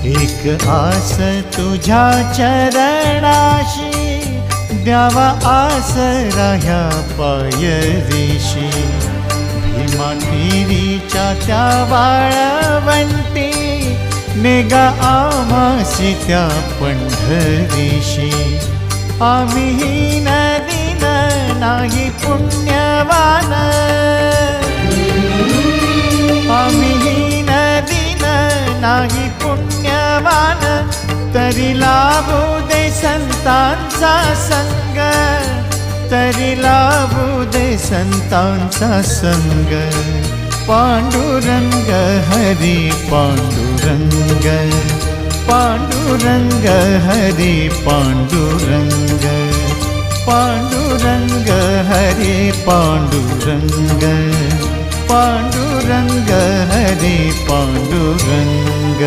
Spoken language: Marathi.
एक आस तुझ्या चरणाशी, द्यावा आसरा ह्या पायरीशी. भीमा तिरीच्या त्या वाळवंटी, नेगा आम्हासी त्या पंढरीशी. आम्ही हीन दीन नाही पुण्यवान, आम्ही हीन दीन नाही पुण्यवान, तरी लाभू दे संतांचा संग, तरी लाभू दे संतांचा संग. पांडुरंग हरी पांडुरंग, पांडुरंग हरी पांडुरंग, पांडुरंग हरी पांडुरंग, पांडुरंग हरी पांडुरंग.